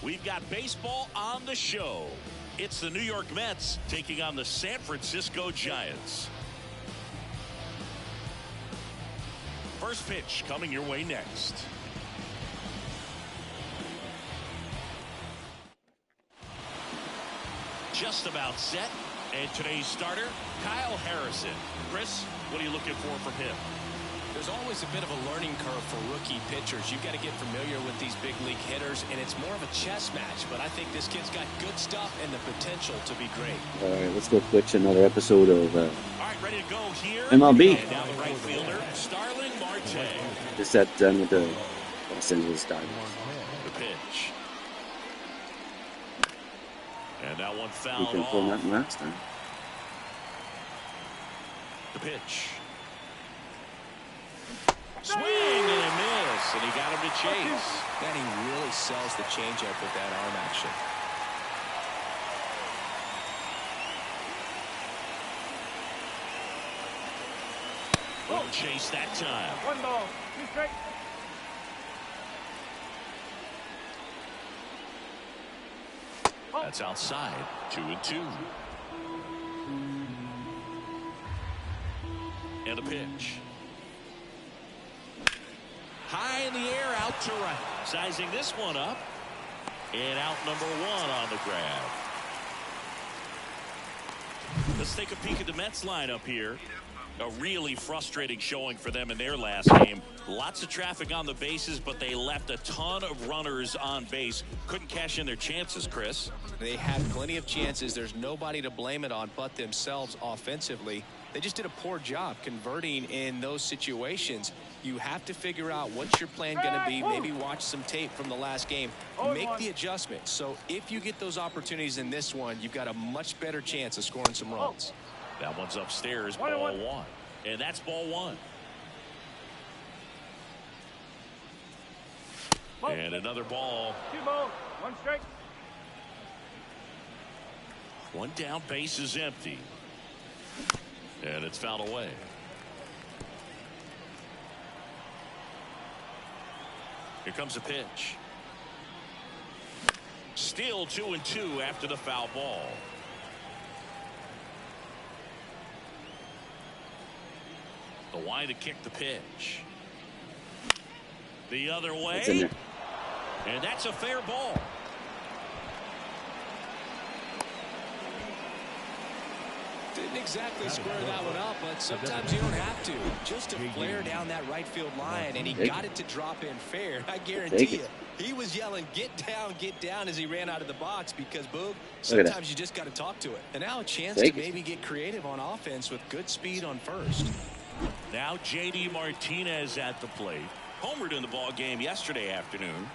We've got baseball on the show. It's the New York Mets taking on the San Francisco Giants. First pitch coming your way next. Just about set. And today's starter, Kyle Harrison. Chris, what are you looking for from him? There's always a bit of a learning curve for rookie pitchers. You've got to get familiar with these big league hitters, and it's more of a chess match. But I think this kid's got good stuff and the potential to be great. All right, let's go pitch another episode of all right, ready to go here. MLB. And down the right fielder, Starling Marte. Just that done with the Los Angeles Dodgers. The pitch. And that one We fouled can pull off. nothing last time. The pitch. Swing and a miss, and he got him to chase. Man, he really sells the changeup with that arm action. Won't chase that time. 1 ball, 2 strikes. That's outside. 2-2. And a pitch. High in the air, out to right. Sizing this one up. And out number 1 on the grab. Let's take a peek at the Mets lineup here. A really frustrating showing for them in their last game. Lots of traffic on the bases, but they left a ton of runners on base. Couldn't cash in their chances, Chris. They had plenty of chances. There's nobody to blame it on but themselves offensively. They just did a poor job converting in those situations. You have to figure out what's your plan going to be. Maybe watch some tape from the last game. Make the adjustment. So if you get those opportunities in this one, you've got a much better chance of scoring some runs. That one's upstairs, ball 1. And that's ball 1. And another ball. 2 balls, 1 strike. 1 down, base is empty. And it's fouled away. Here comes a pitch. Still 2-2 after the foul ball. The wide to kick the pitch. The other way. It's in there. And that's a fair ball. Didn't exactly square that one up, but sometimes you don't have to. Just to flare down that right field line, and he got it to drop in fair. I guarantee you, he was yelling, get down, as he ran out of the box because, Boog, sometimes you just got to talk to it. And now a chance to maybe get creative on offense with good speed on first. Now J.D. Martinez at the plate. Homered in the ball game yesterday afternoon.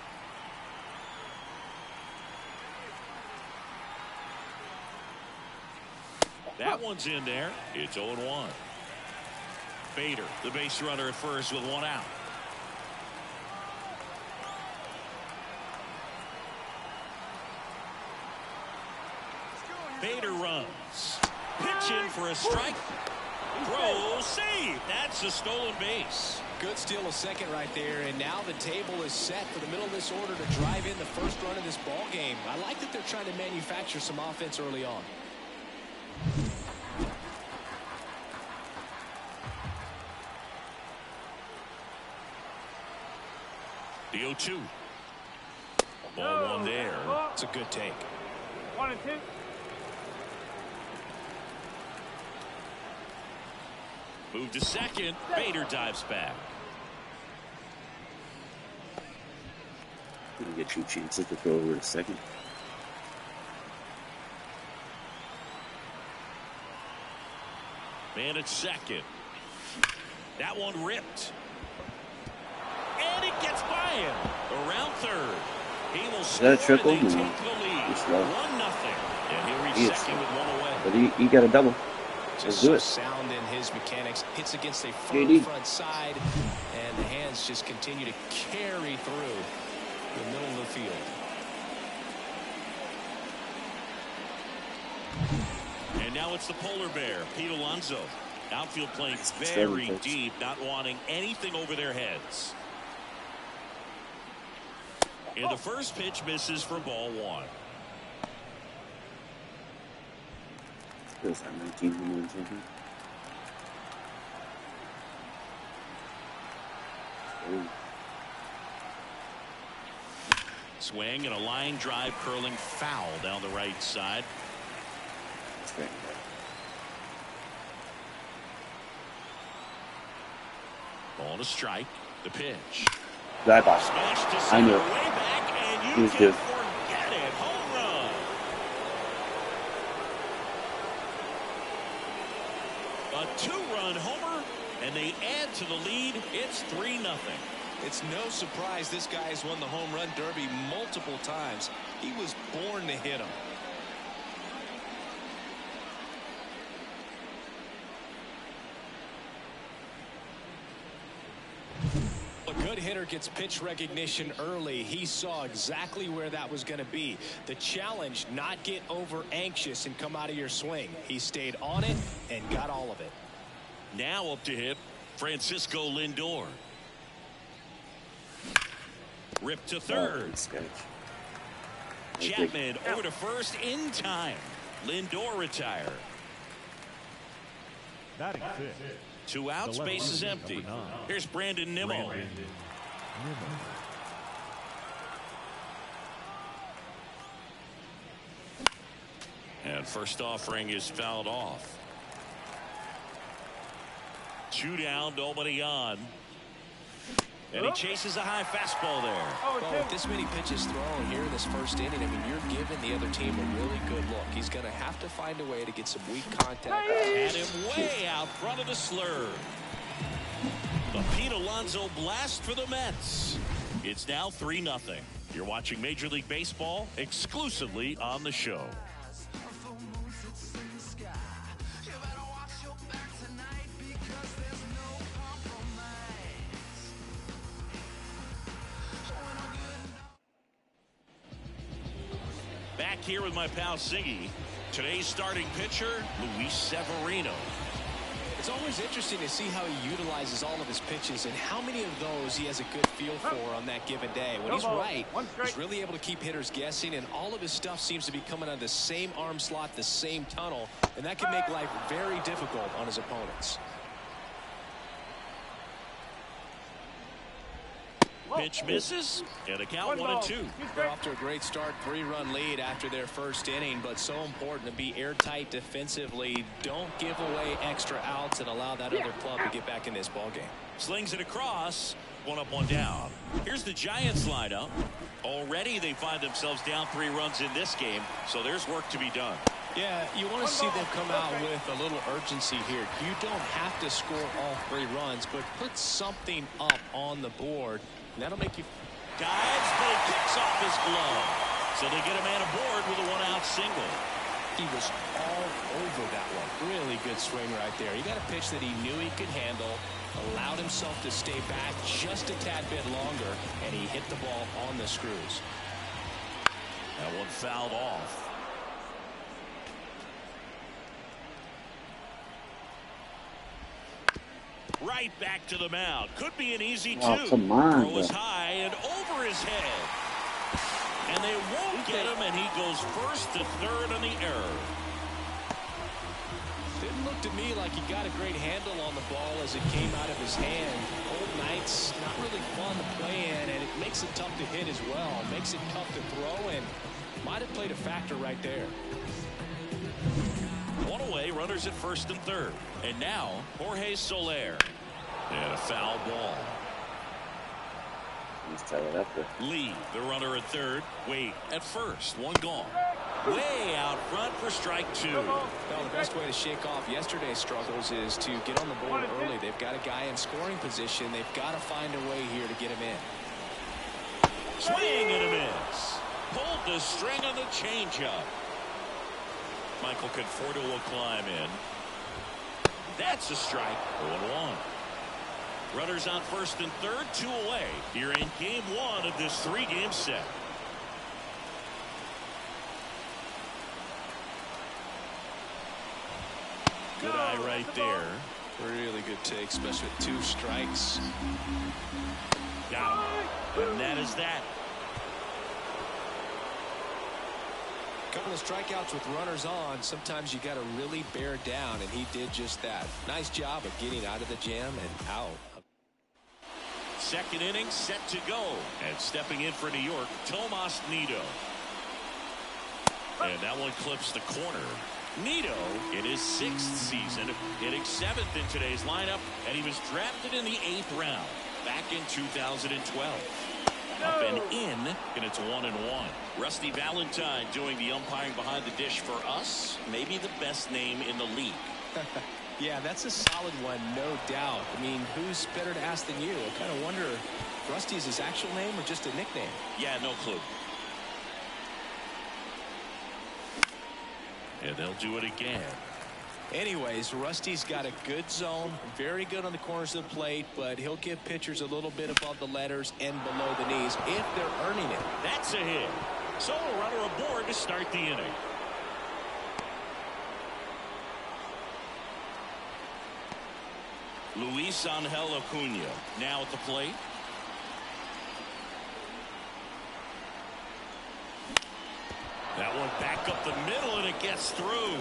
That one's in there. It's 0-1. Bader, the base runner at first with 1 out. Bader runs. Pitch in for a strike. Throw, save. That's a stolen base. Good steal of second right there, and now the table is set for the middle of this order to drive in the first run of this ball game. I like that they're trying to manufacture some offense early on. The 0-2. Ball 1 there. It's a good take. 1 and 2. Move to second. Bader dives back. You can get 2 chances to throw over to second. Man at second. That one ripped. And it gets by him. Around third. He will score. Is that a triple? And they No. take the lead. It's low. 1-0. And he'll reach Yes. second with 1 away. But he got a double. Let's Just do so it. sound in his mechanics. Hits against a firm JD. front side, and the hands just continue to carry through the middle of the field. And now it's the polar bear, Pete Alonso. Outfield playing very Seven, deep, not wanting anything over their heads. And the first pitch misses for ball 1. Feels like 19 or something. Oh. Swing and a line drive curling foul down the right side. That's great. Ball to strike. The pitch. Drive by. Smash to I center, know. way back, and He you was can good. forget it. Home run. A 2-run homer, and they add to the lead. It's 3-0. It's no surprise this guy has won the home run derby multiple times. He was born to hit them. A good hitter gets pitch recognition early. He saw exactly where that was going to be. The challenge, not get over anxious and come out of your swing. He stayed on it and got all of it. Now up to hit, Francisco Lindor. Ripped to Oh, third. good sketch. Chapman over to first in time. Lindor retire. Batting fifth. 2 outs, base is empty. Number 9. Here's Brandon Nimmo. And first offering is fouled off. 2 down, nobody on. And he chases a high fastball there. Well, with this many pitches thrown here in this first inning, I mean, you're giving the other team a really good look. He's going to have to find a way to get some weak contact. Had him way out front of the slur. The Pete Alonso blast for the Mets. It's now 3-0. You're watching Major League Baseball exclusively on the show. Back here with my pal Siggy. Today's starting pitcher, Luis Severino. It's always interesting to see how he utilizes all of his pitches and how many of those he has a good feel for on that given day. When he's right, he's really able to keep hitters guessing, and all of his stuff seems to be coming out of the same arm slot, the same tunnel, and that can make life very difficult on his opponents. Pitch misses, and a count 1-2. They're off to a great start, 3-run lead after their first inning, but so important to be airtight defensively. Don't give away extra outs and allow that other club to get back in this ballgame. Slings it across, 1 up, 1 down. Here's the Giants lineup. Already they find themselves down 3 runs in this game, so there's work to be done. Yeah, you want to see them come out with a little urgency here. You don't have to score all 3 runs, but put something up on the board. And that'll make you. Dives, but he kicks off his glove. So they get a man aboard with a 1-out single. He was all over that one. Really good swing right there. He got a pitch that he knew he could handle, allowed himself to stay back just a tad bit longer, and he hit the ball on the screws. That one fouled off. Right back to the mound. Could be an easy 2. Oh, come on, Throw is bro. high and over his head. And they won't get him, and he goes first to third on the error. Didn't look to me like he got a great handle on the ball as it came out of his hand. Cold nights, not really fun to play in, and it makes it tough to hit as well. It makes it tough to throw, and might have played a factor right there. 1 away, runners at first and third. And now, Jorge Soler. And a foul ball. Let's tie it up there. Lee, the runner at third. Wade at first. 1 gone. Way out front for strike 2. Well, the best way to shake off yesterday's struggles is to get on the board early. They've got a guy in scoring position. They've got to find a way here to get him in. Swing and a miss. Pulled the string on the changeup. Michael Conforto will climb in. That's a strike. 0-1. Runners on first and third, 2 away. Here in game 1 of this 3-game set. Good eye right there. Really good take, especially with 2 strikes. Got him. And that is that. Couple of strikeouts with runners on. Sometimes you got to really bear down, and he did just that. Nice job of getting out of the jam and out. Second inning set to go. And stepping in for New York, Tomas Nido. And that one clips the corner. Nido in his 6th season, hitting 7th in today's lineup, and he was drafted in the 8th round back in 2012. Up and in, and it's 1-1. Rusty Valentine doing the umpiring behind the dish for us. Maybe the best name in the league. Yeah, that's a solid one, no doubt. I mean, who's better to ask than you? I kind of wonder, Rusty's his actual name or just a nickname? Yeah, no clue. And they'll do it again. Anyways, Rusty's got a good zone, very good on the corners of the plate, but he'll give pitchers a little bit above the letters and below the knees if they're earning it. That's a hit. So a runner aboard to start the inning. Luis Angel Acuna now at the plate. That one back up the middle, and it gets through.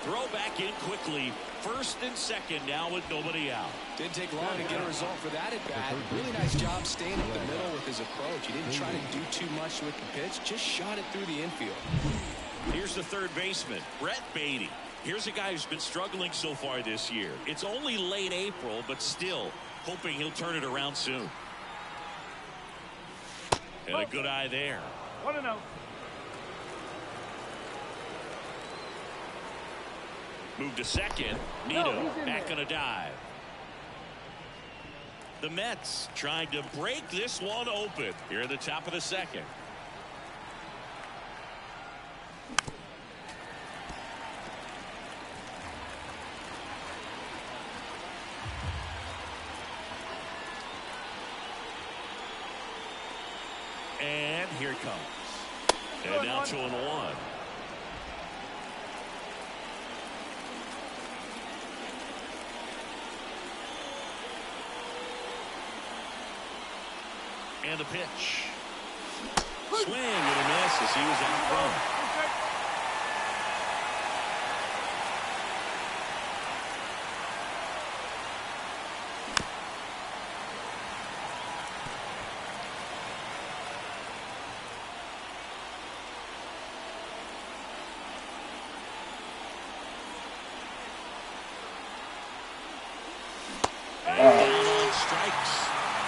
Throw back in quickly. First and second now with nobody out. Didn't take long to get a result for that at bat. Really nice job staying up the middle with his approach. He didn't try to do too much with the pitch. Just shot it through the infield. Here's the third baseman, Brett Baty. Here's a guy who's been struggling so far this year. It's only late April, but still hoping he'll turn it around soon. And a good eye there. 1-0. Move to second. Nido back on a dive. The Mets trying to break this one open here at the top of the second. And here it comes. And now 2-1. And the pitch. Swing and a miss as he was out front. And down on strikes.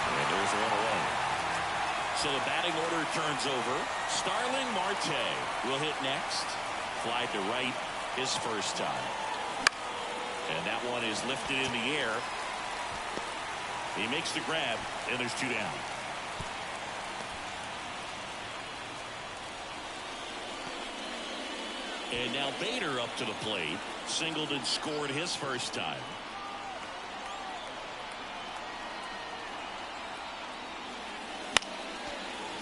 And there's one away. So the batting order turns over. Starling Marte will hit next. Fly to right his first time. And that one is lifted in the air. He makes the grab, and there's 2 down. And now Bader up to the plate. Singled and scored his first time.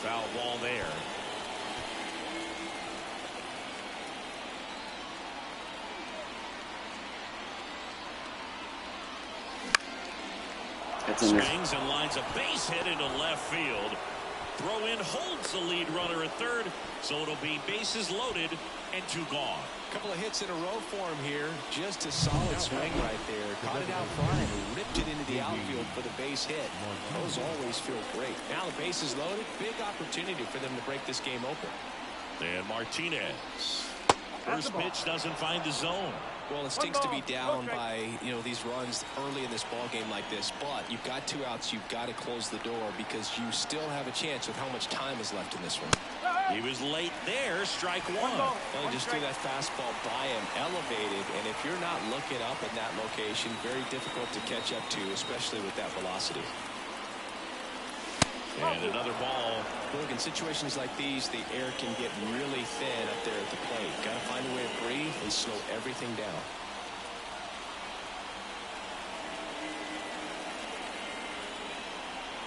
Foul ball there. Swings and lines a base hit into left field. Throw in holds the lead runner at third, so it'll be bases loaded and 2 gone. Couple of hits in a row for him here. Just a solid swing right there. Caught it out front and ripped it into the outfield for the base hit. Those always feel great. Now the base is loaded. Big opportunity for them to break this game open. And Martinez. First pitch doesn't find the zone. Well, it stinks to be down by, these runs early in this ball game like this, but you've got 2 outs. You've got to close the door because you still have a chance with how much time is left in this one. He was late there. Strike 1. Well, he just threw that fastball by him, elevated, and if you're not looking up in that location, very difficult to catch up to, especially with that velocity. And another ball. Look, in situations like these, the air can get really thin up there at the plate. Got to find a way to breathe and slow everything down.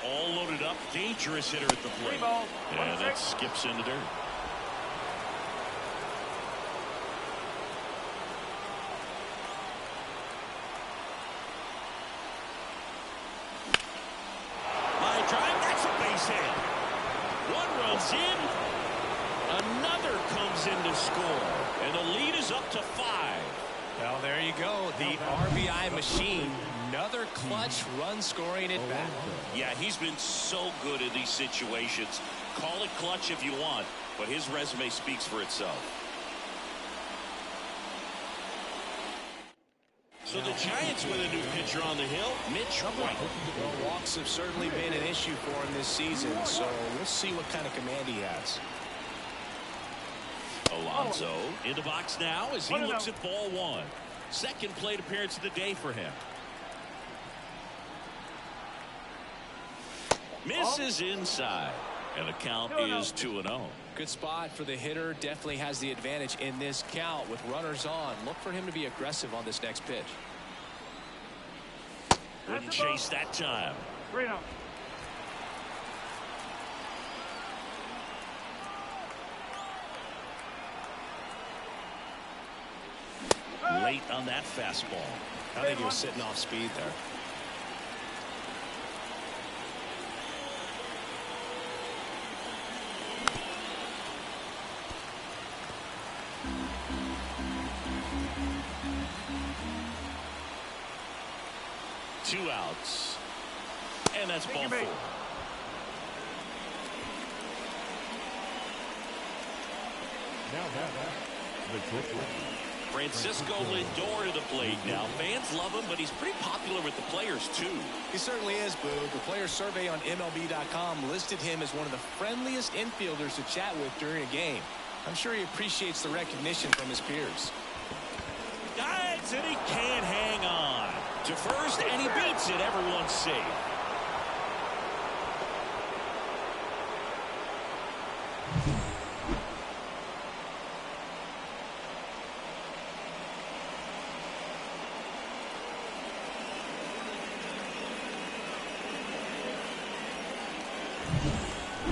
All loaded up. Dangerous hitter at the plate. And that skips in the dirt. Line drive. That's a base hit. One runs in. Another comes in to score, and the lead is up to 5. Well, there you go. The RBI machine. Another clutch run scoring at bat. Yeah, he's been so good in these situations. Call it clutch if you want, but his resume speaks for itself. So the Giants with a new pitcher on the hill, Mitch White. Well, walks have certainly been an issue for him this season, so we'll see what kind of command he has. Alonso in the box now as he looks at ball 1. Second plate appearance of the day for him. Misses inside, and the count is 2-0. Good spot for the hitter. Definitely has the advantage in this count with runners on. Look for him to be aggressive on this next pitch. Wouldn't chase that time. 3-0. Late on that fastball. I think he was sitting off speed there. Two outs. And that's ball 4. Francisco Lindor to the plate now. Fans love him, but he's pretty popular with the players, too. He certainly is, Boog. The player survey on MLB.com listed him as one of the friendliest infielders to chat with during a game. I'm sure he appreciates the recognition from his peers. Dives, and he can't hang on to first, and he beats it. Everyone's safe.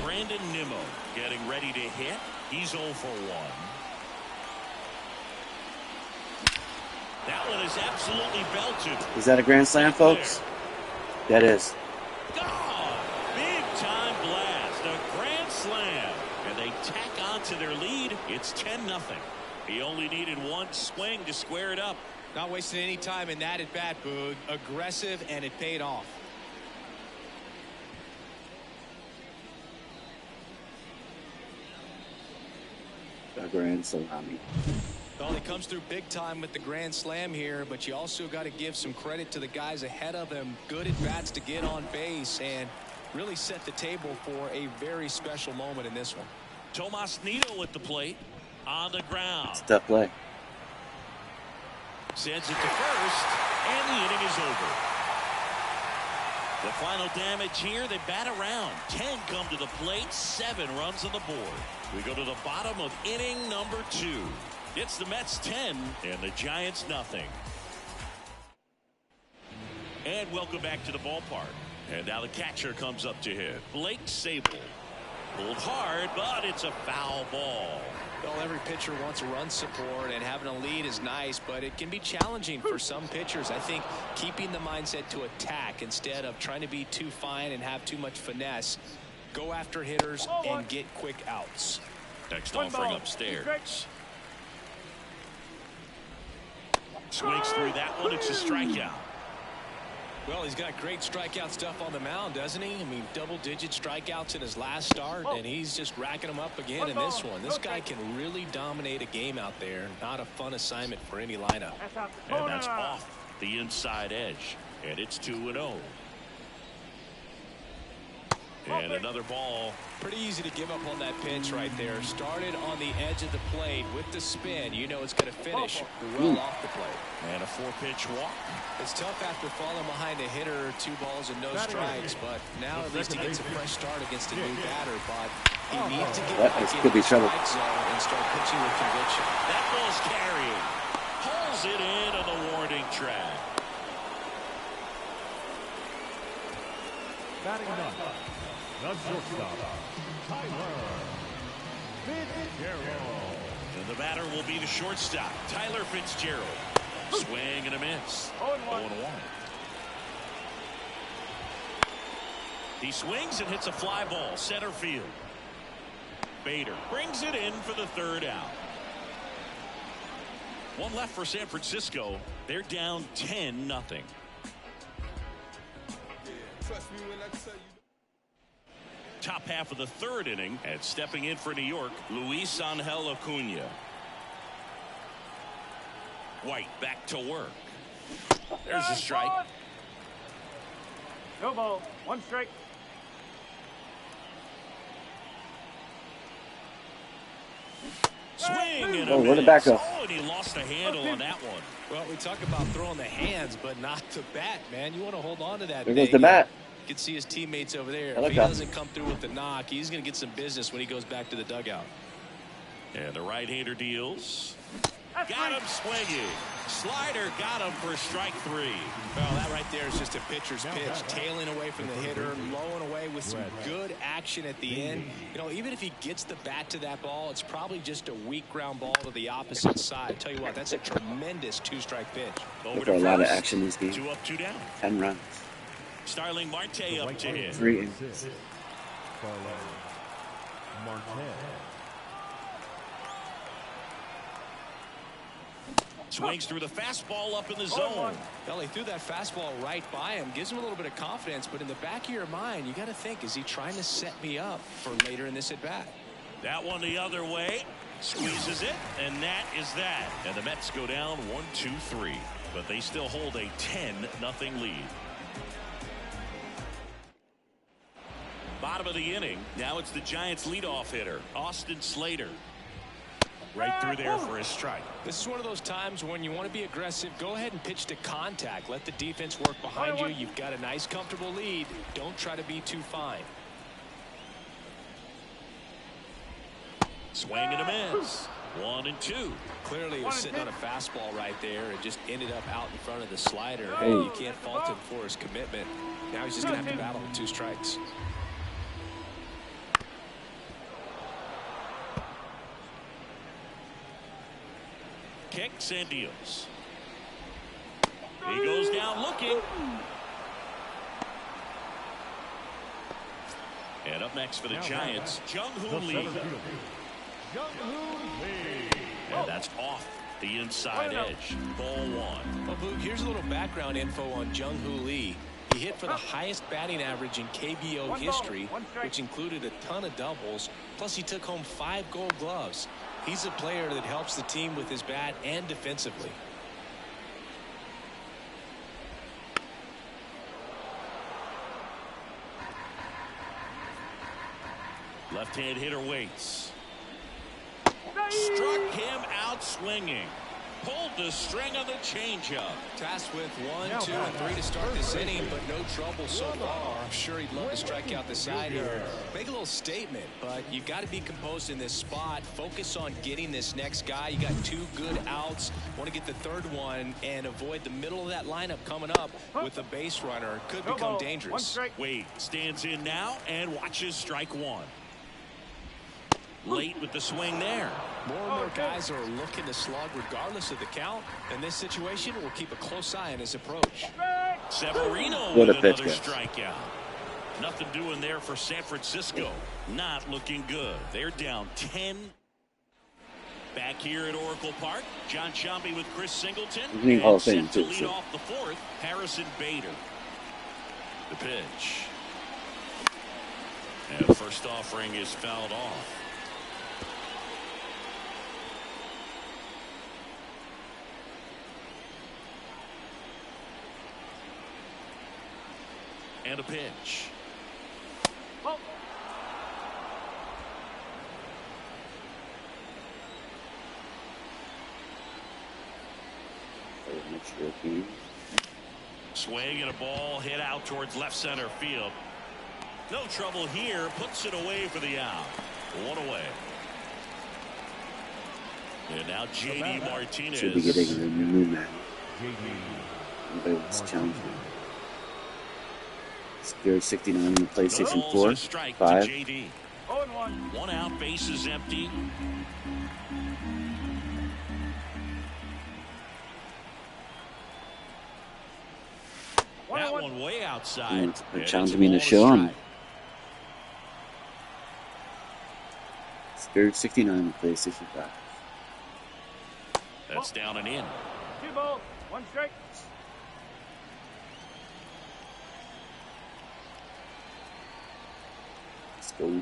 Brandon Nimmo getting ready to hit. He's 0 for 1. That one is absolutely belted. Is that a grand slam, folks? That is. Gone! Big time blast. A grand slam. And they tack on to their lead. It's 10-0. He only needed one swing to square it up. Not wasting any time in that at bat, Boog. Aggressive, and it paid off. A grand salami. Well, he comes through big time with the grand slam here, but you also got to give some credit to the guys ahead of him. Good at bats to get on base and really set the table for a very special moment in this one. Tomas Nido at the plate on the ground. It's a tough play. Sends it to first, and the inning is over. The final damage here, they bat around. 10 come to the plate, 7 runs on the board. We go to the bottom of inning number 2. It's the Mets 10 and the Giants nothing. And welcome back to the ballpark. And now the catcher comes up to hit. Blake Sabol. Pulled hard, but it's a foul ball. Well, every pitcher wants a run support, and having a lead is nice, but it can be challenging for some pitchers. I think keeping the mindset to attack instead of trying to be too fine and have too much finesse. Go after hitters and get quick outs. Next offering upstairs. Swings through that one. It's a strikeout. Well, he's got great strikeout stuff on the mound, doesn't he? I mean, double-digit strikeouts in his last start, and he's just racking them up again in this one. This guy can really dominate a game out there. Not a fun assignment for any lineup. And that's off the inside edge. And it's 2-0. And another ball. Pretty easy to give up on that pitch right there. Started on the edge of the plate with the spin. You know it's going to finish well off the plate. And a 4-pitch walk. It's tough after falling behind a hitter, 2 balls and no strikes, but now at least he gets a fresh start against a new batter. But he needs to get back into the strike zone and start pitching with conviction. That ball's carrying. Pulls it in on the warning track. Batting number, the shortstop, Tyler Fitzgerald. And the batter will be the shortstop, Tyler Fitzgerald. Swing and a miss. 0-1. He swings and hits a fly ball center field. Bader brings it in for the third out. One left for San Francisco. They're down 10-0. Top half of the third inning, and stepping in for New York, Luis Angel Acuna. White back to work. There's a strike. No ball. 1 strike. Swing and Oh, a where'd the miss. back go? Oh, and he lost a handle on that one. Well, we talk about throwing the hands, but not the bat, man. You want to hold on to that. There goes the bat. You can see his teammates over there. I like If he that. doesn't come through with the knock, he's going to get some business when he goes back to the dugout. And the right-hander deals. Got him swinging. Slider got him for strike 3. Well, that right there is just a pitcher's pitch, tailing away from the hitter, lowing away with some good action at the end. You know, even if he gets the bat to that ball, it's probably just a weak ground ball to the opposite side. Tell you what, that's a tremendous 2-strike pitch. Over Look to at a lot of first. action in this game. 2 up, 2 down. 10 runs. Starling Marte up to hit. 3 innings. Starling Marte. Swings through the fastball up in the zone. Well, he threw that fastball right by him, gives him a little bit of confidence, but in the back of your mind, you got to think, is he trying to set me up for later in this at-bat? That one the other way. Squeezes it, and that is that. And the Mets go down 1-2-3, but they still hold a 10-0 lead. Bottom of the inning. Now it's the Giants leadoff hitter, Austin Slater. Right through there for his strike. This is one of those times when you want to be aggressive. Go ahead and pitch to contact. Let the defense work behind you. You've got a nice, comfortable lead. Don't try to be too fine. Swing and a miss. 1-2. Clearly, he was sitting on a fastball right there and just ended up out in front of the slider. Hey. You can't fault him for his commitment. Now he's just going to have to battle with 2 strikes. Kicks and deals. He goes down looking. And up next for the Giants, Jung-Hoo Lee. Jung-Hoo Lee. And that's off the inside edge. Ball 1. Well, Boog, here's a little background info on Jung-Hoo Lee. He hit for the highest batting average in KBO history, which included a ton of doubles. Plus, he took home 5 Gold Gloves. He's a player that helps the team with his bat and defensively. Left-hand hitter waits. Struck him out swinging. Pulled the string on the changeup. Tasked with 1, 2, and 3 to start this inning, but no trouble so far. I'm sure he'd love to strike out the side here. Make a little statement, but you've got to be composed in this spot. Focus on getting this next guy. You got 2 good outs. Want to get the third one and avoid the middle of that lineup coming up with a base runner. Could become dangerous. Wade stands in now and watches strike 1. Late with the swing there. More and more guys are looking to slug regardless of the count. In this situation, we'll keep a close eye on his approach. Severino What with a pitch, another guys. strikeout. Nothing doing there for San Francisco. Not looking good. They're down 10. Back here at Oracle Park, John Sciambi with Chris Singleton. He's in Hall And of Fame, set to too, lead so. off the 4th, Harrison Bader. The pitch. And the first offering is fouled off. And a pitch. Swing and a ball hit out towards left center field. No trouble here. Puts it away for the out. 1 away. And now J.D. Martinez. Should be getting a new man. J.D. Anybody wants to challenge him. Spirit 69 on the PlayStation Balls 4. and a strike to 5. J.D. 0-1. 1 out, bases empty. That one way outside. They're And challenging it's me a to ball show him. strike. Spirit 69 in play 65. That's down and in. 2 balls, 1 strike. Let's go.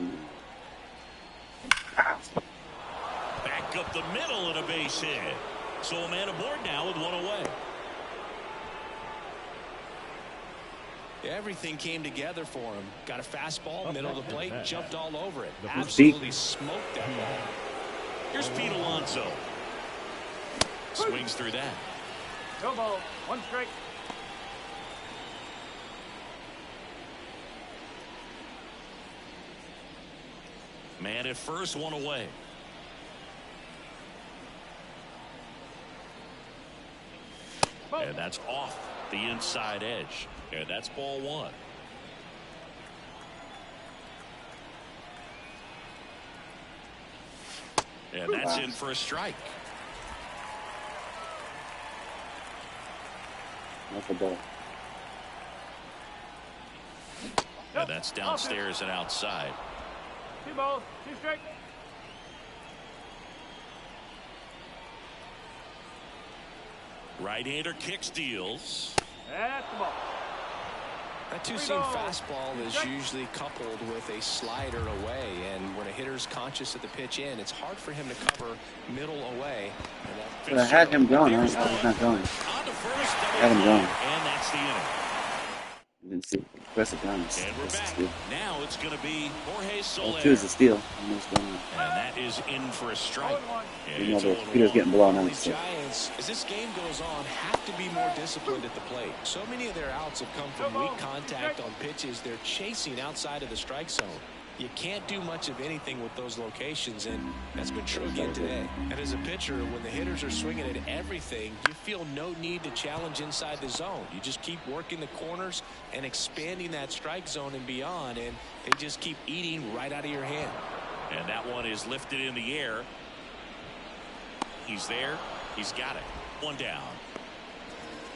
Back up the middle and a base hit. So a man aboard now with 1 away. Everything came together for him. Got a fastball, middle of the plate, jumped all over it. Pete. Absolutely smoked that ball. Here's Pete Alonso. Swings through that. 2 balls, 1 strike. Man at first, 1 away. And that's off the inside edge. And that's ball 1. And that's in for a strike. Not the ball. And that's downstairs and outside. 2 balls, 2 strike. Right-hander kicks, deals. That's the ball. That two-seam fastball is usually coupled with a slider away, and when a hitter's conscious of the pitch in, it's hard for him to cover middle away. But I had him going. I was not going. On to first, Had him going. and that's the inning. I didn't see aggressive guns. And we're back. Now it's going to be Jorge Soler. 2 is a steal. And that is in for a strike. And You know, it's Peter's 0-1. getting blown out. These Giants, as this game goes on, have to be more disciplined at the plate. So many of their outs have come from weak contact on pitches they're chasing outside of the strike zone. You can't do much of anything with those locations, and that's been true again today. And as a pitcher, when the hitters are swinging at everything, you feel no need to challenge inside the zone. You just keep working the corners and expanding that strike zone and beyond, and they just keep eating right out of your hand. And that one is lifted in the air. He's there. He's got it. 1 down.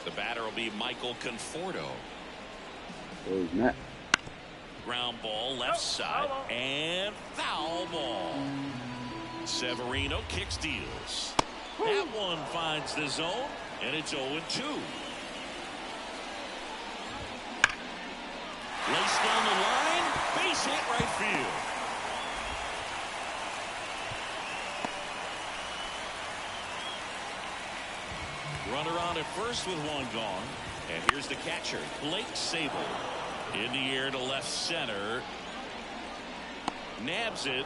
The batter will be Michael Conforto. Where's Matt? Ground ball left side and foul ball. Severino kicks, deals. That one finds the zone, and it's 0-2. Laced down the line, base hit right field. Runner on at first with 1 gone. And here's the catcher, Blake Sabol. In the air to left center. Nabs it.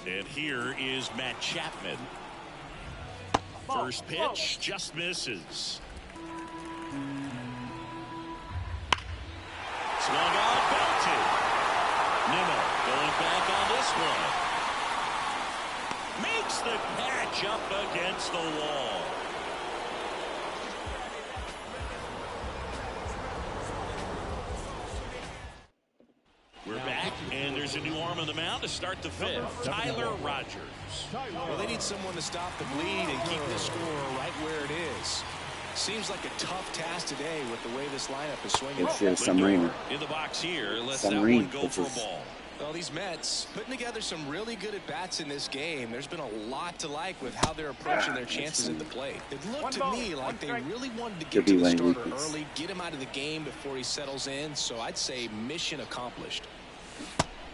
And here is Matt Chapman. First pitch just misses. Swung on, belted. Nimmo going back on this one. Makes the catch up against the wall. We're back, and there's a new arm on the mound to start the 5th. Tyler Rogers. Well, they need someone to stop the bleed and keep the score right where it is. Seems like a tough task today with the way this lineup is swinging. It's Submariner. In the box here, let's Submarine, that one go for a ball. Well, these Mets putting together some really good at-bats in this game. There's been a lot to like with how they're approaching their chances at the plate. It looked to me like they really wanted to get to the starter early, get him out of the game before he settles in. So I'd say mission accomplished.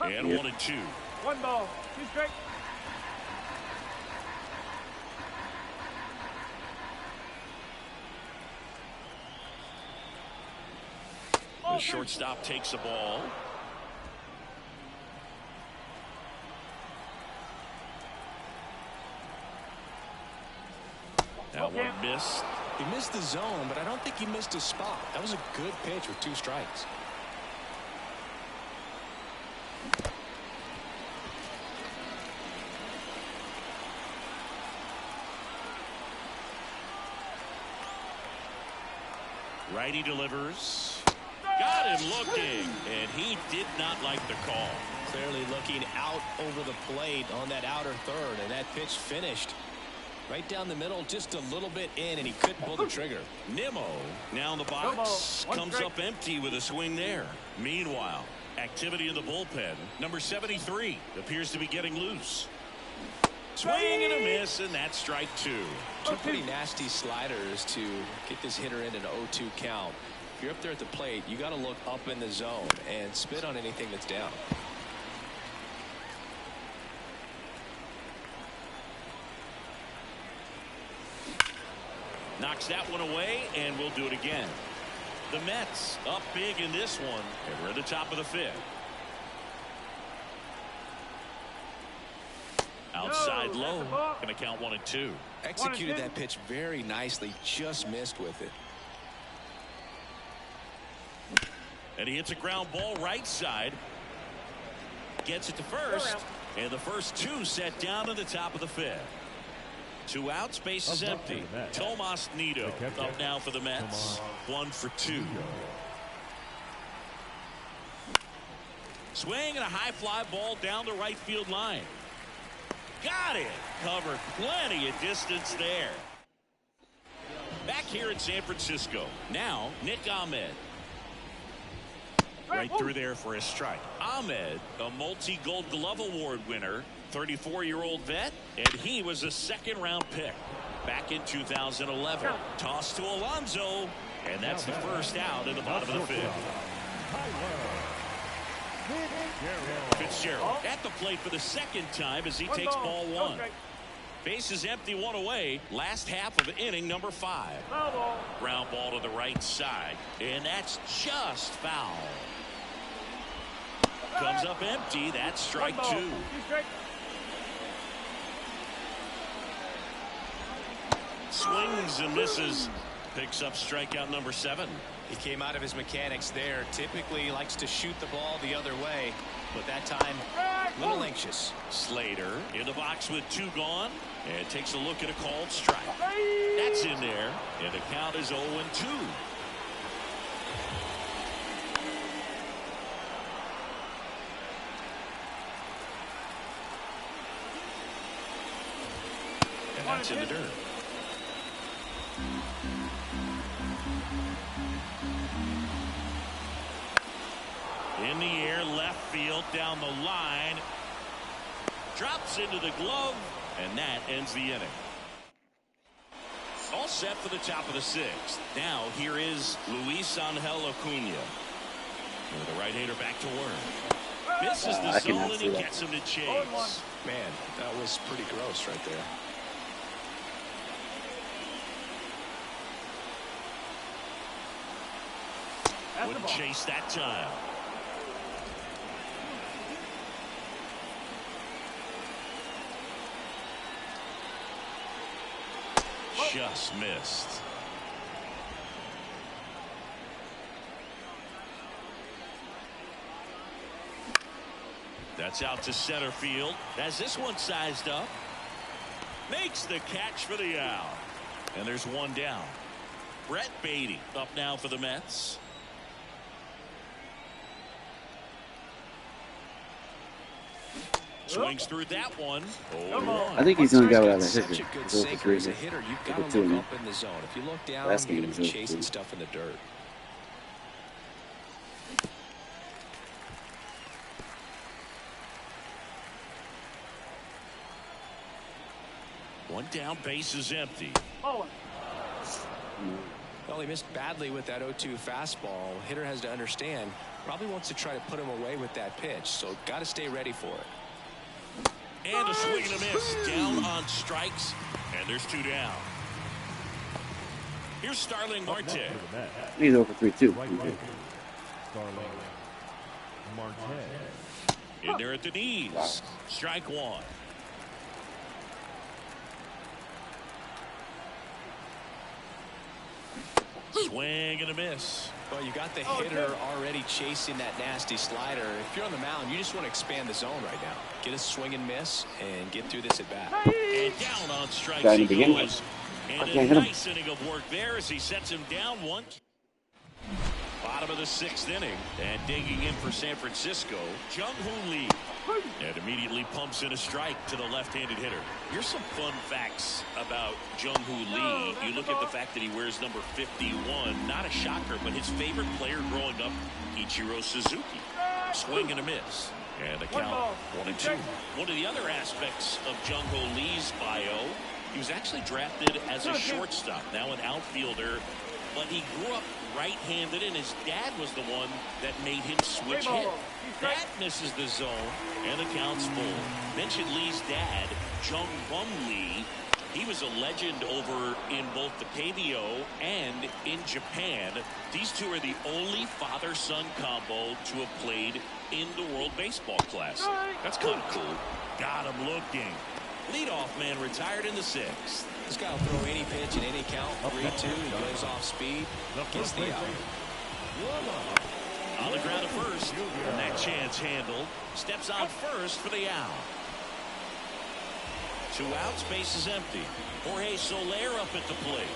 And 1-2. 1 ball, 2 strike. The shortstop takes a ball. That one missed. He missed the zone, but I don't think he missed his spot. That was a good pitch with 2 strikes. Righty delivers. Got him looking, and he did not like the call. Clearly looking out over the plate on that outer third, and that pitch finished. Right down the middle, just a little bit in, and he couldn't pull the trigger. Nimmo now in the box comes up empty with a swing there. Meanwhile, activity in the bullpen. Number 73 appears to be getting loose. Swing and a miss, and that's strike 2. Two pretty nasty sliders to get this hitter in an 0-2 count. If you're up there at the plate, you got to look up in the zone and spit on anything that's down. Knocks that one away, and we'll do it again. The Mets up big in this one, and we're at the top of the 5th. Outside low, going to count 1 and 2. Executed that pitch very nicely, just missed with it. And he hits a ground ball right side. Gets it to first, and the first 2 set down at the top of the 5th. 2 outs, base is empty. Tomas Nido up now for the Mets. 1 for 2. Swing and a high fly ball down the right field line. Got it. Covered plenty of distance there. Back here in San Francisco. Now, Nick Ahmed. Right through there for a strike. Ahmed, a multi-Gold Glove Award winner, 34-year-old vet, and he was a second-round pick back in 2011. Toss to Alonso, and that's the first out in the bottom of the 5th. Fitzgerald at the plate for the second time as he takes ball 1. Base is empty, 1 away. Last half of inning number 5. Ground ball to the right side, and that's just foul. Comes up empty. That's strike 2. Swings and misses. Picks up strikeout number 7. He came out of his mechanics there. Typically likes to shoot the ball the other way, but that time a little anxious. Slater in the box with 2 gone, and takes a look at a called strike. That's in there, and the count is 0-2. And that's in the dirt. In the air, left field, down the line. Drops into the glove, and that ends the inning. All set for the top of the 6th. Now, here is Luis Angel Acuna. With the right-hander back to work. Misses the zone, and he gets him to chase. Man, that was pretty gross right there. Wouldn't chase that time. Just missed. That's out to center field. Has this one sized up. Makes the catch for the out. And there's 1 down. Brett Baty up now for the Mets. Swings through that one. I think he's going to go out of Such hitter. a good sinker as a hitter. You've got to look up in the zone. If you look down, you're going to be chasing stuff in the dirt. One down, base is empty. Well, he missed badly with that 0-2 fastball. Hitter has to understand, probably wants to try to put him away with that pitch, so got to stay ready for it. And a swing and a miss. Down on strikes, and there's 2 down. Here's Starling Marte. He's over 3-2. Starling Marte. In there at the knees. Strike 1. Swing and a miss. Well, you got the hitter already chasing that nasty slider. If you're on the mound, you just want to expand the zone right now. Get a swing and miss and get through this at bat. And down on strikes he goes. And a nice inning of work there as he sets him down 1. Bottom of the 6th inning, and digging in for San Francisco, Jung-Hoo Lee. And immediately pumps in a strike to the left-handed hitter. Here's some fun facts about Jung-Hoo Lee. You look at the fact that he wears number 51. Not a shocker, but his favorite player growing up, Ichiro Suzuki. Swing and a miss. And the count 1-2. One of the other aspects of Jung-Hoo Lee's bio, he was actually drafted as a shortstop, now an outfielder. But he grew up right-handed, and his dad was the one that made him switch hit. That misses the zone, and the count's full. Mentioned Lee's dad, Jung Bum Lee. He was a legend over in both the KBO and in Japan. These two are the only father-son combo to have played in the World Baseball Classic. That's kind of cool. Got him looking. Leadoff man retired in the 6th. This guy will throw any pitch in any count. 3-2. He goes off speed. Gets the out. On the ground at first. And that chance handled. Steps on first for the out. 2 outs. Base is empty. Jorge Soler up at the plate.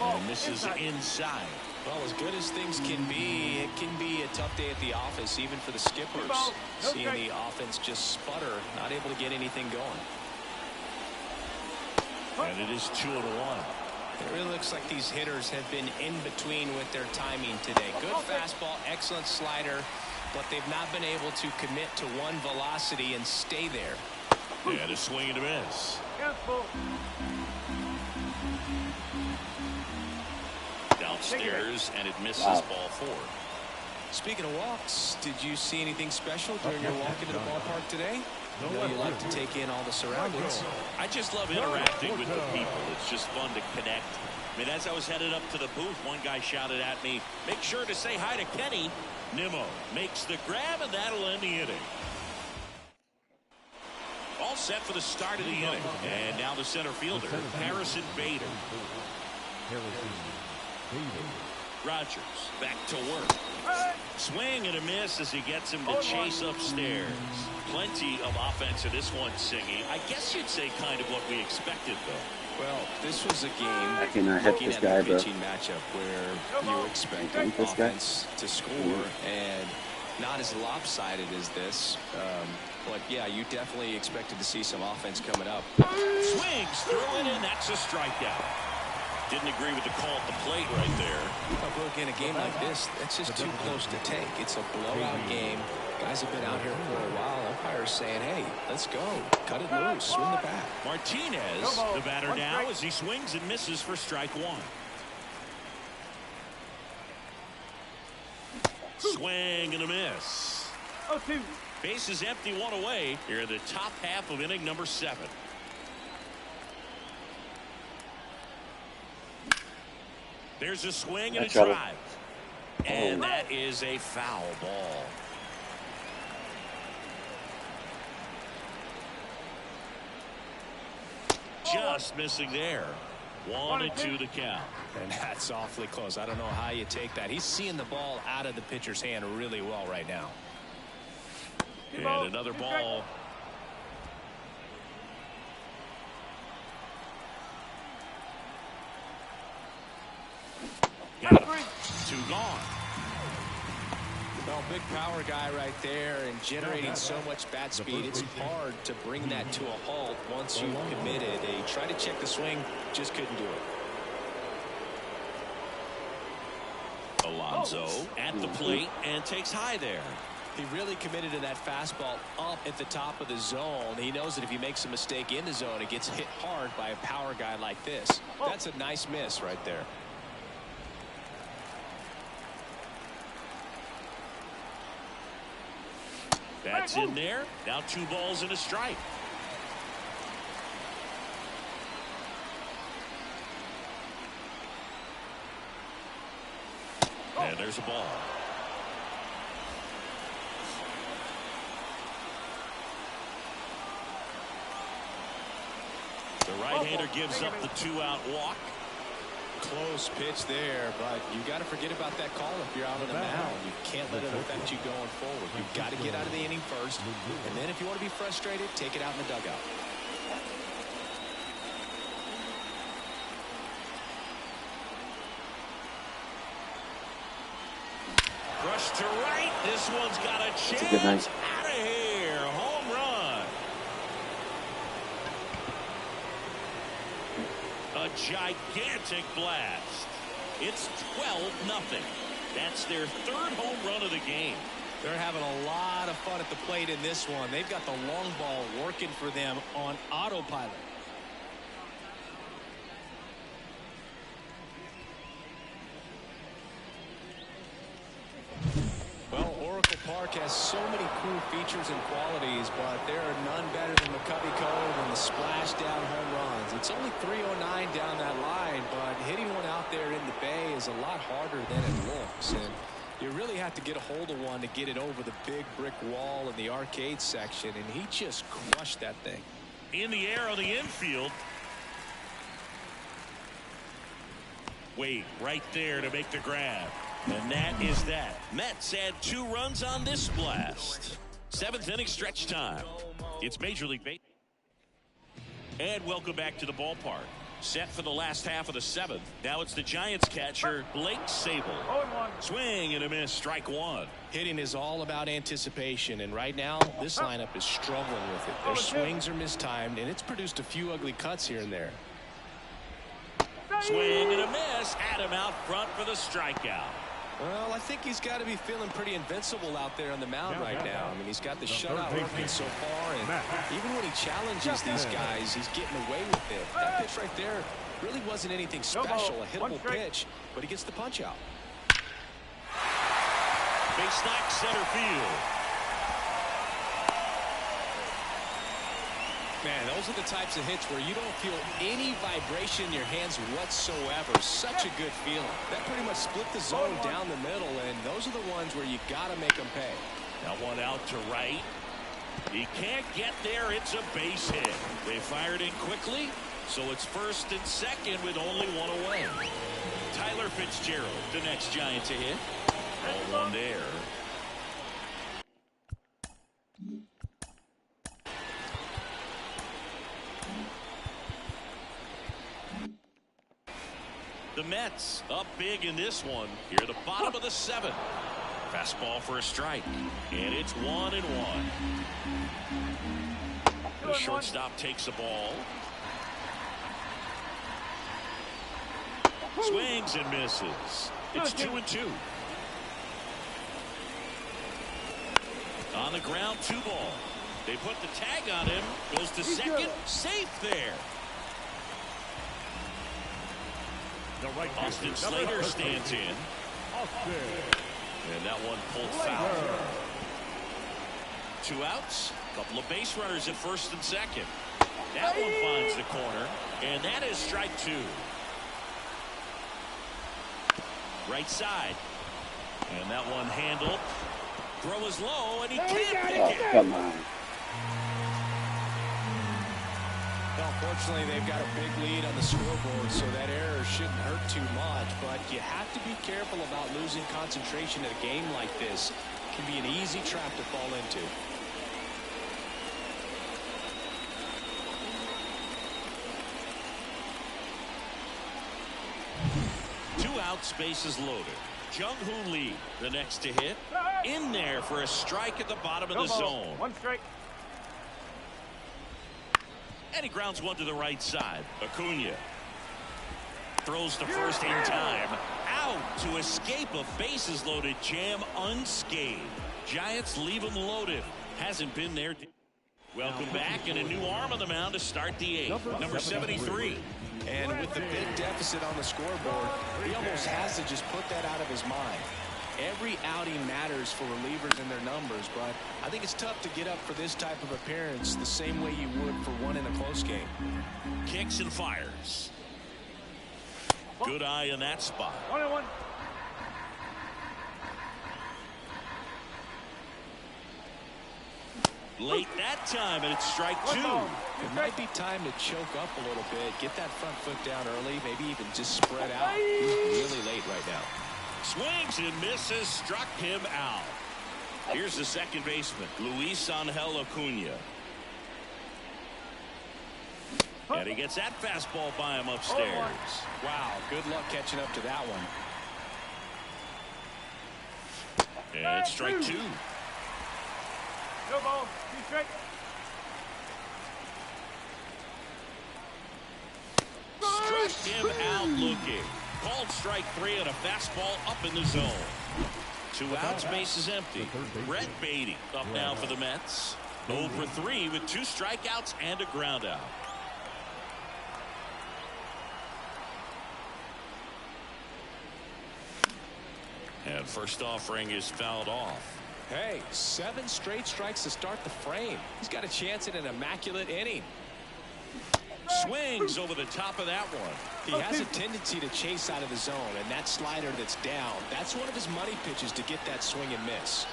And misses inside. Well, as good as things can be, it can be a tough day at the office, even for the skippers. Seeing the offense just sputter, not able to get anything going. And it is 2-1. It really looks like these hitters have been in between with their timing today. Good fastball, excellent slider, but they've not been able to commit to one velocity and stay there. And a swing and a miss. Downstairs, and it misses ball 4. Speaking of walks, did you see anything special during your walk into the ballpark today? I know you like to take in all the surroundings. I just love interacting with the people. It's just fun to connect. I mean, as I was headed up to the booth, one guy shouted at me, "Make sure to say hi to Kenny." Nimmo makes the grab, and that'll end the inning. All set for the start of the inning. And now the center fielder, Harrison Bader. Rogers back to work. Swing and a miss as he gets him to chase upstairs. Plenty of offense in this one, Singy. I guess you'd say kind of what we expected, though. Well, this was a game I cannot hit this guy, bro. pitching matchup where you expected offense to score and not as lopsided as this. But yeah, you definitely expected to see some offense coming up. Swings through it, and that's a strikeout. Didn't agree with the call at the plate right there. Well, Brooke, in a game like this, that's just too close to take. It's a blowout game. Guys have been out here for a while. Umpire's saying, hey, let's go. Cut it loose. Swing the bat. Martinez, the batter now, as he swings and misses for strike 1. Swing and a miss. 0-2. Base is empty, 1 away. Here in the top half of inning number 7. There's a swing and a drive. And that is a foul ball. Just missing there. 1-2 the count. And that's awfully close. I don't know how you take that. He's seeing the ball out of the pitcher's hand really well right now. And another ball. Got him. 2 gone. Well, big power guy right there and generating so much bat speed. It's hard to bring that to a halt once you've committed. They tried to check the swing, just couldn't do it. Alonso at the plate and takes high there. He really committed to that fastball up at the top of the zone. He knows that if he makes a mistake in the zone, it gets hit hard by a power guy like this. That's a nice miss right there. That's in there. Now 2 balls and a strike. And there's a ball. The right-hander gives up the 2-out walk. Close pitch there, but you got to forget about that call if you're out on the mound. You can't let it affect you going forward. You've got to get out of the inning first, and then if you want to be frustrated, take it out in the dugout. Brush to right. This one's got a chance. Out of here. gigantic blast. It's 12-0. That's their third home run of the game. They're having a lot of fun at the plate in this one. They've got the long ball working for them on autopilot. Well, Oracle Park has so many cool features and qualities, but there are none better than McCovey Cove and the splash down home runs. It's only 309 down that line, but hitting one out there in the bay is a lot harder than it looks. And you really have to get a hold of one to get it over the big brick wall in the arcade section, and he just crushed that thing. In the air on the infield. Wade right there to make the grab. And that is that. Mets add 2 runs on this blast. 7th inning stretch time. It's Major League Baseball. And welcome back to the ballpark. Set for the last half of the 7th. Now it's the Giants catcher, Blake Sabol. 0-1. Swing and a miss, strike 1. Hitting is all about anticipation, and right now this lineup is struggling with it. Their swings are mistimed, and it's produced a few ugly cuts here and there. Swing and a miss. Had him out front for the strikeout. Well, I think he's got to be feeling pretty invincible out there on the mound right now. I mean, he's got the shutout working so far, and even when he challenges these guys, he's getting away with it. That pitch right there really wasn't anything special, a hittable pitch, but he gets the punch out. Base knock center field. Man, those are the types of hits where you don't feel any vibration in your hands whatsoever. Such a good feeling. That pretty much split the zone down the middle, and those are the ones where you got to make them pay. That one out to right. He can't get there. It's a base hit. They fired in quickly, so it's 1st and 2nd with only 1 away. Tyler Fitzgerald, the next Giant to hit. Ball 1 there. The Mets up big in this one. Here at the bottom of the 7th. Fastball for a strike. And it's 1-1. The shortstop takes the ball. Swings and misses. It's 2-2. On the ground, 2 ball. They put the tag on him. Goes to second. Safe there. Austin Slater stands in. And that one pulled foul. 2 outs. Couple of base runners at 1st and 2nd. That one finds the corner. And that is strike 2. Right side. And that one handled. Throw is low, and he can't pick it. Come on. Unfortunately, they've got a big lead on the scoreboard, so that error shouldn't hurt too much. But you have to be careful about losing concentration in a game like this. It can be an easy trap to fall into. Two outs, bases loaded. Jung-Hoo Lee, the next to hit. In there for a strike at the bottom of the zone. 1 strike. And he grounds one to the right side. Acuna throws to first in time. Out to escape a bases loaded jam unscathed. Giants leave him loaded. Hasn't been there. Welcome back, and a new arm on the mound to start the 8th. Number 73. And with the big deficit on the scoreboard, he almost has to just put that out of his mind. Every outing matters for relievers and their numbers, but I think it's tough to get up for this type of appearance the same way you would for one in a close game. Kicks and fires. Good eye in that spot. 1-1. Late that time, and it's strike 2. It might be time to choke up a little bit, get that front foot down early, maybe even just spread out. He's really late right now. Swings and misses, struck him out. Here's the second baseman, Luis Angel Acuna. And he gets that fastball by him upstairs. Wow, good luck catching up to that one. And it's strike 2. No ball. 2 strike. pushed him out looking. Called strike 3 and a fastball up in the zone. 2 outs, bases empty. Brett Baty up now for the Mets. 0 for 3 with 2 strikeouts and a ground out. And first offering is fouled off. Hey, 7 straight strikes to start the frame. He's got a chance at an immaculate inning. Swings over the top of that one. He has a tendency to chase out of the zone, and that slider that's down, that's one of his money pitches to get that swing and miss.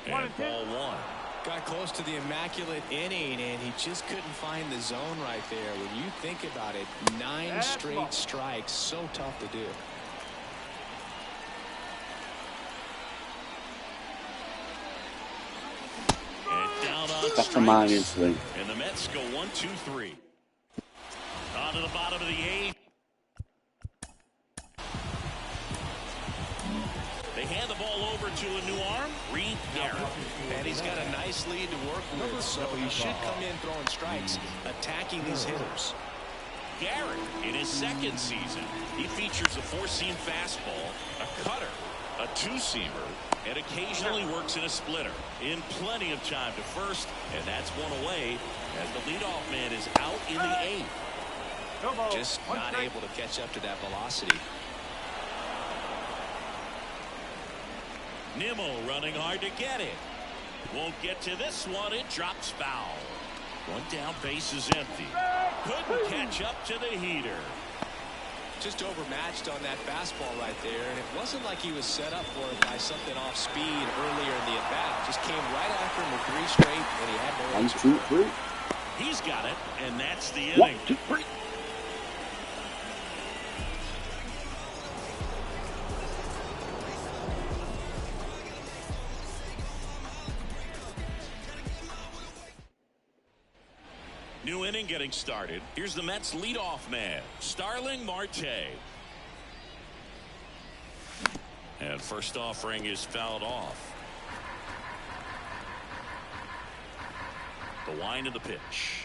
And ball 1. Got close to the immaculate inning, and he just couldn't find the zone right there. When you think about it, 9 straight strikes, so tough to do. Come on, swing. And the Mets go 1-2-3. On to the bottom of the 8th. They hand the ball over to a new arm, Reed Garrett. And he's got a nice lead to work with, so he should come in throwing strikes, attacking these hitters. Garrett, in his 2nd season, he features a 4-seam fastball, a cutter, a 2-seamer, and occasionally works in a splitter. In plenty of time to first, and that's one away as the leadoff man is out in the 8th. Just not able to catch up to that velocity. Nimmo running hard to get it. Won't get to this one. It drops foul. 1 down, base is empty. Couldn't catch up to the heater. Just overmatched on that fastball right there, and it wasn't like he was set up for it by something off speed earlier in the at-bat. Just came right after him with 3 straight, and he had no answer. 1, 2, 3. He's got it, and that's the 1, inning. 2, 3. New inning getting started. Here's the Mets leadoff man, Starling Marte. And first offering is fouled off. The wind of the pitch.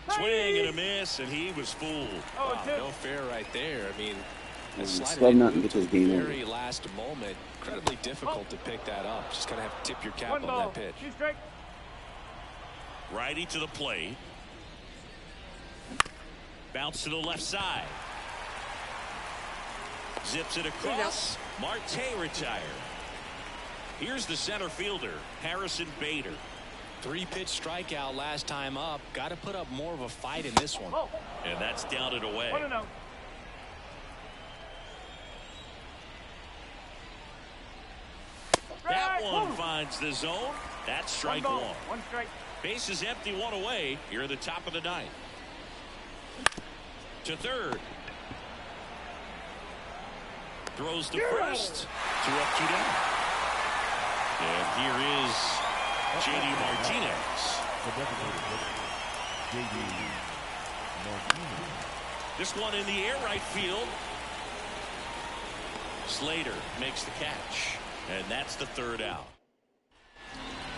Swing and a miss, and he was fooled. Wow, no fair right there. I mean, Still nothing to get this game over. very last moment. Incredibly difficult to pick that up. Just kind of have to tip your cap on that pitch. Righty to the plate. Bounce to the left side. Zips it across. Marte retired. Here's the center fielder, Harrison Bader. 3-pitch strikeout last time up. Got to put up more of a fight in this one. And that's down and away. That one finds the zone. That's strike 1. 1 strike. Base is empty, 1 away. Here at the top of the 9th. To third. Throws to first. 2 up, 2 down. And here is J.D. Martinez. This one in the air, right field. Slater makes the catch. And that's the 3rd out.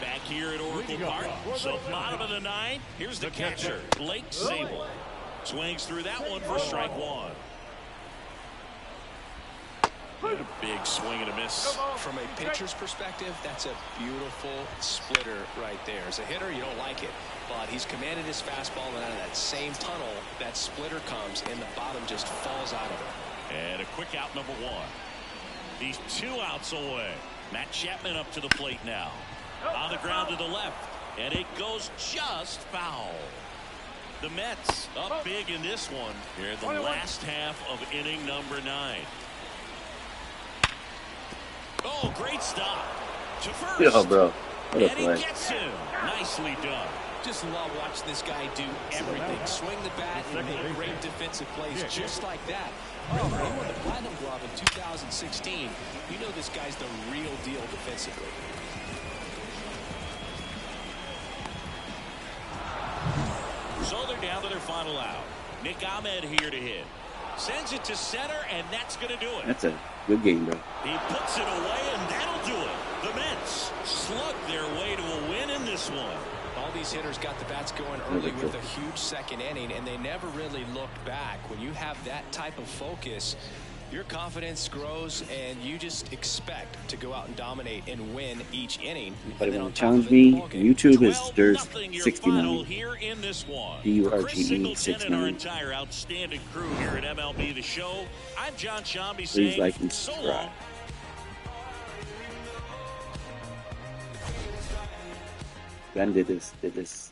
Back here at Oracle Park. So bottom of the 9th. Here's the catcher, Blake Sable. Swings through that one for strike 1. And a big swing and a miss. From a pitcher's perspective, that's a beautiful splitter right there. As a hitter, you don't like it, but he's commanded his fastball, and out of that same tunnel, that splitter comes, and the bottom just falls out of it. And a quick out, number 1. He's 2 outs away. Matt Chapman up to the plate now. On the ground to the left, and it goes just foul. The Mets up big in this one here in the last half of inning number 9. Oh, great stop to first. Yo, bro. What a And he play. gets him. Nicely done. Just love watching this guy do everything. Swing the bat and make great defensive plays just like that. Oh, he won the Platinum Glove in 2016. You know this guy's the real deal defensively. So they're down to their final out. Nick Ahmed here to hit. Sends it to center, and that's going to do it. That's a good game, bro. He puts it away, and that'll do it. The Mets slug their way to a win in this one. All these hitters got the bats going early with a huge second inning, and they never really looked back. When you have that type of focus, your confidence grows, and you just expect to go out and dominate and win each inning. Anybody want to challenge me? YouTube is Durs69. Here in this one. DURGE 69. And our entire outstanding crew here at MLB The Show. I'm John Shambi Please saying like and so subscribe. long. Ben did this